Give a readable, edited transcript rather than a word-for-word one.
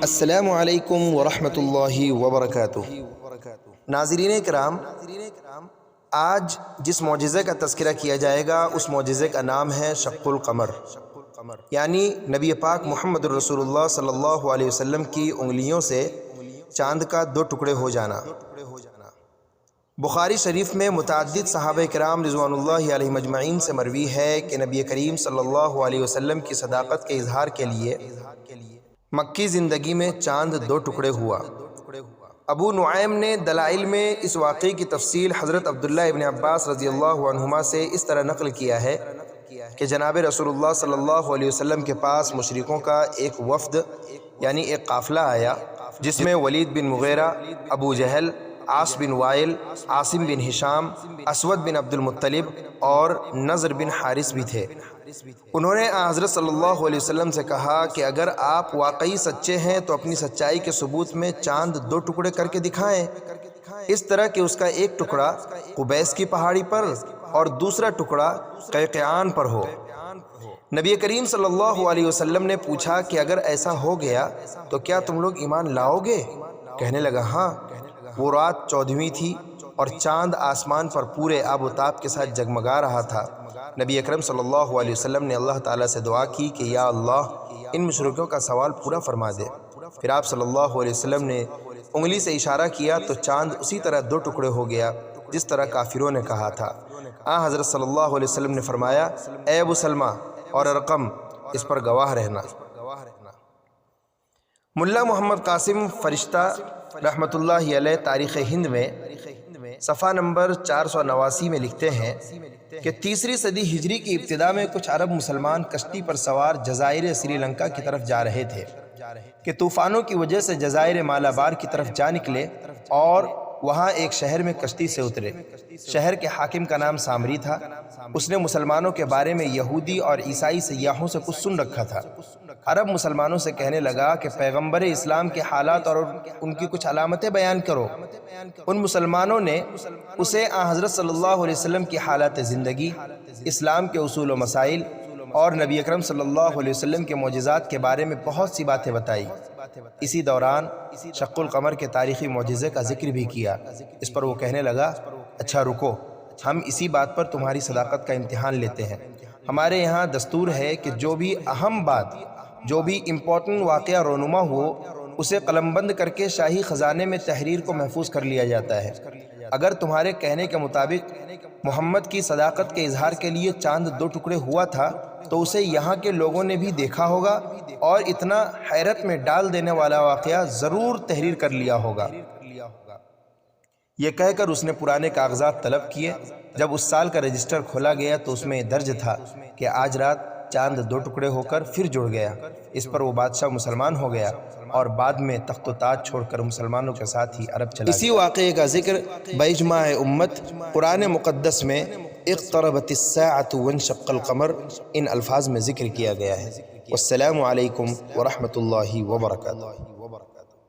السلام علیکم ورحمۃ اللہ وبرکاتہ۔ ناظرین کرام، آج جس معجزے کا تذکرہ کیا جائے گا اس معجزے کا نام ہے شق القمر، یعنی نبی پاک محمد رسول اللہ صلی اللہ علیہ وسلم کی انگلیوں سے چاند کا دو ٹکڑے ہو جانا۔ بخاری شریف میں متعدد صحابہ کرام رضوان اللہ علیہ مجمعین سے مروی ہے کہ نبی کریم صلی اللہ علیہ وسلم کی صداقت کے اظہار کے لیے مکی زندگی میں چاند دو ٹکڑے ہوا۔ ابو نعیم نے دلائل میں اس واقعے کی تفصیل حضرت عبداللہ ابن عباس رضی اللہ عنہما سے اس طرح نقل کیا ہے کہ جناب رسول اللہ صلی اللہ علیہ وسلم کے پاس مشرکوں کا ایک وفد یعنی ایک قافلہ آیا، جس میں ولید بن مغیرہ، ابو جہل، عاص بن وائل، عاصم بن ہشام، اسود بن عبد المطلب اور نضر بن حارث بھی تھے۔ انہوں نے حضرت صلی اللہ علیہ وسلم سے کہا کہ اگر آپ واقعی سچے ہیں تو اپنی سچائی کے ثبوت میں چاند دو ٹکڑے کر کے دکھائیں، اس طرح کہ اس کا ایک ٹکڑا قبیس کی پہاڑی پر اور دوسرا ٹکڑا قیقعان پر ہو۔ نبی کریم صلی اللہ علیہ وسلم نے پوچھا کہ اگر ایسا ہو گیا تو کیا تم لوگ ایمان لاؤ گے؟ کہنے لگا ہاں۔ وہ رات 14ویں تھی اور چاند آسمان پر پورے آب و تاب کے ساتھ جگمگا رہا تھا۔ نبی اکرم صلی اللہ علیہ وسلم نے اللہ تعالیٰ سے دعا کی کہ یا اللہ ان مشرکوں کا سوال پورا فرما دے۔ پھر آپ صلی اللہ علیہ وسلم نے انگلی سے اشارہ کیا تو چاند اسی طرح دو ٹکڑے ہو گیا جس طرح کافروں نے کہا تھا۔ حضرت صلی اللہ علیہ وسلم نے فرمایا اے ابو سلمہ اور ارقم، اس پر گواہ رہنا۔ ملا محمد قاسم فرشتہ رحمۃ اللہ علیہ تاریخ ہند میں صفحہ نمبر 489 میں لکھتے ہیں کہ 3 صدی ہجری کی ابتدا میں کچھ عرب مسلمان کشتی پر سوار جزائر سری لنکا کی طرف جا رہے تھے کہ طوفانوں کی وجہ سے جزائر مالابار کی طرف جا نکلے اور وہاں ایک شہر میں کشتی سے اترے۔ شہر کے حاکم کا نام سامری تھا۔ اس نے مسلمانوں کے بارے میں یہودی اور عیسائی سیاحوں سے کچھ سن رکھا تھا۔ عرب مسلمانوں سے کہنے لگا کہ پیغمبر اسلام کے حالات اور ان کی کچھ علامتیں بیان کرو۔ ان مسلمانوں نے اسے حضرت صلی اللہ علیہ وسلم کی حالات زندگی، اسلام کے اصول و مسائل اور نبی اکرم صلی اللہ علیہ وسلم کے معجزات کے بارے میں بہت سی باتیں بتائی۔ اسی دوران شق القمر کے تاریخی معجزے کا ذکر بھی کیا۔ اس پر وہ کہنے لگا اچھا رکو، ہم اسی بات پر تمہاری صداقت کا امتحان لیتے ہیں۔ ہمارے یہاں دستور ہے کہ جو بھی اہم بات، جو بھی امپورٹنٹ واقعہ رونما ہو اسے قلم بند کر کے شاہی خزانے میں تحریر کو محفوظ کر لیا جاتا ہے۔ اگر تمہارے کہنے کے مطابق محمد کی صداقت کے اظہار کے لیے چاند دو ٹکڑے ہوا تھا تو اسے یہاں کے لوگوں نے بھی دیکھا ہوگا اور اتنا حیرت میں ڈال دینے والا واقعہ ضرور تحریر کر لیا ہوگا۔ یہ کہہ کر اس نے پرانے کاغذات طلب کیے۔ جب اس سال کا رجسٹر کھولا گیا تو اس میں درج تھا کہ آج رات چاند دو ٹکڑے ہو کر پھر جڑ گیا۔ اس پر وہ بادشاہ مسلمان ہو گیا اور بعد میں تخت و تاج چھوڑ کر مسلمانوں کے ساتھ ہی عرب چلا گیا۔ اسی واقعے کا ذکر باجماع امت قرآن مقدس میں اقتربت الساعۃ وانشق القمر ان الفاظ میں ذکر کیا گیا ہے۔ والسلام علیکم ورحمۃ اللہ وبرکاتہ۔